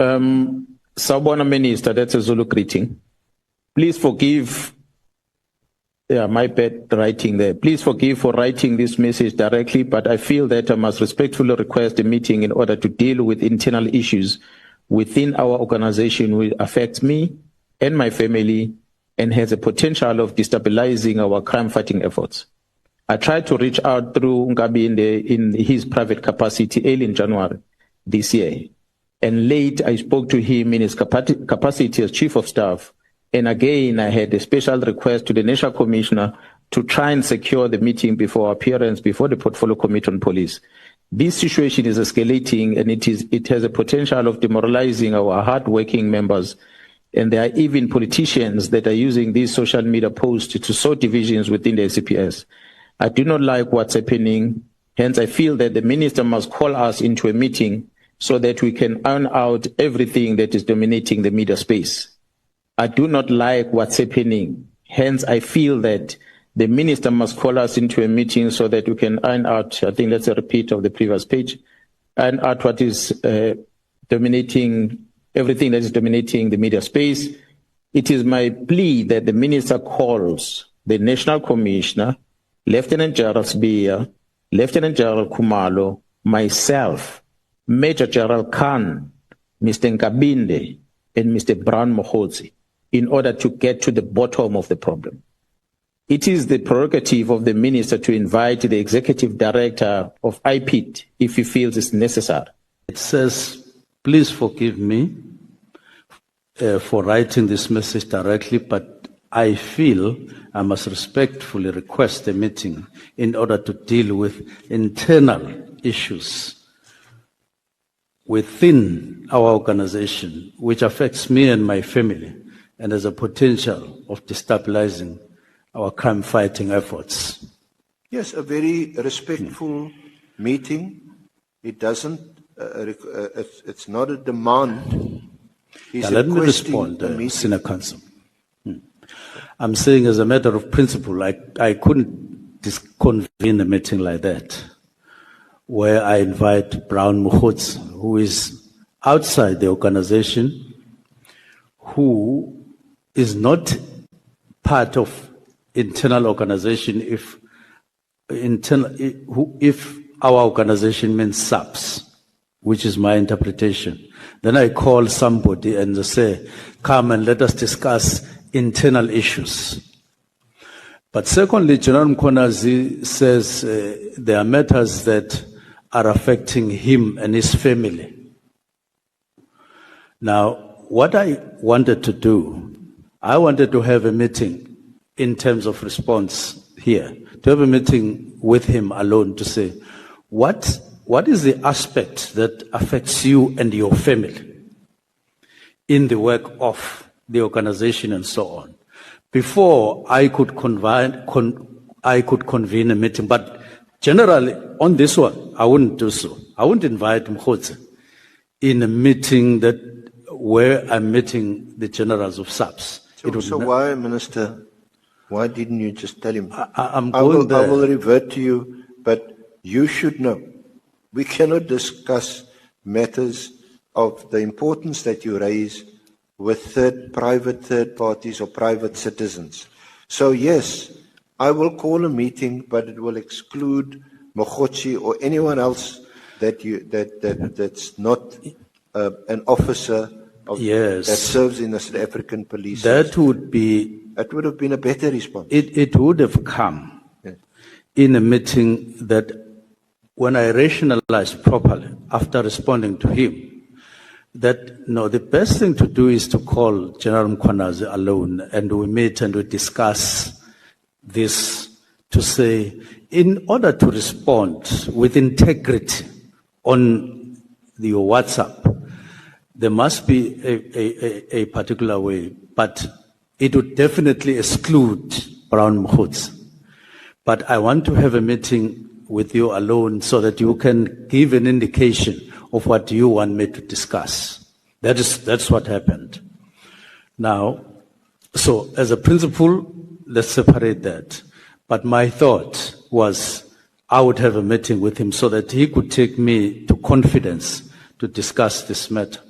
Sawubona Minister, that's a Zulu greeting. Please forgive, my bad writing there. Please forgive for writing this message directly, but I feel that I must respectfully request a meeting in order to deal with internal issues within our organization which affects me and my family and has a potential of destabilizing our crime-fighting efforts. I tried to reach out through Ngabinde in his private capacity early in January this year. And late, I spoke to him in his capacity as Chief of Staff. And again, I had a special request to the National Commissioner to try and secure the meeting before appearance before the Portfolio Committee on Police. This situation is escalating and it has a potential of demoralizing our hard-working members. And there are even politicians that are using these social media posts to sow divisions within the SCPS. I do not like what's happening. Hence, I feel that the minister must call us into a meeting so that we can iron out everything that is dominating the media space. I do not like what's happening. Hence, I feel that the minister must call us into a meeting so that we can iron out, I think that's a repeat of the previous page, iron out what is dominating, everything that is dominating the media space. It is my plea that the minister calls the National Commissioner, Lieutenant General Sbiya, Lieutenant General Khumalo, myself, Major General Khan, Mr. Nkabinde, and Mr. Brown Mkhwanazi, in order to get to the bottom of the problem. It is the prerogative of the minister to invite the executive director of IPIT if he feels it's necessary. It says, please forgive me for writing this message directly, but I feel I must respectfully request a meeting in order to deal with internal issues within our organization, which affects me and my family, and has a potential of destabilizing our crime-fighting efforts. Yes, a very respectful meeting. It doesn't, it's not a demand. Let me respond, Senior Counsel. I'm saying as a matter of principle, I couldn't convene a meeting like that, where I invite Brown Mkhwanazi, who is outside the organization, who is not part of internal organization if our organization means SAPS, which is my interpretation. Then I call somebody and say, come and let us discuss internal issues. But secondly, General Mkhwanazi says there are matters that are affecting him and his family. Now, what I wanted to do, I wanted to have a meeting in terms of response here, to have a meeting with him alone to say, what is the aspect that affects you and your family in the work of the organization and so on, before I could convene a meeting. But generally, on this one, I wouldn't do so. I wouldn't invite Mkhwanazi in a meeting where I'm meeting the generals of SAPS. So why, Minister, why didn't you just tell him? I will revert to you, but you should know. We cannot discuss matters of the importance that you raise with private third parties or private citizens. So yes, I will call a meeting, but it will exclude Mkhwanazi or anyone else that's not an officer that serves in the South African police. That would have been a better response. It would have come in a meeting that, when I rationalized properly after responding to him, that no, the best thing to do is to call General Mkhwanazi alone, and we meet and we discuss this to say, in order to respond with integrity on your WhatsApp, there must be a particular way, but it would definitely exclude Brown Mkhwanazi. But I want to have a meeting with you alone so that you can give an indication of what you want me to discuss. That's what happened. Now, so as a principle, let's separate that. But my thought was I would have a meeting with him so that he could take me to confidence to discuss this matter.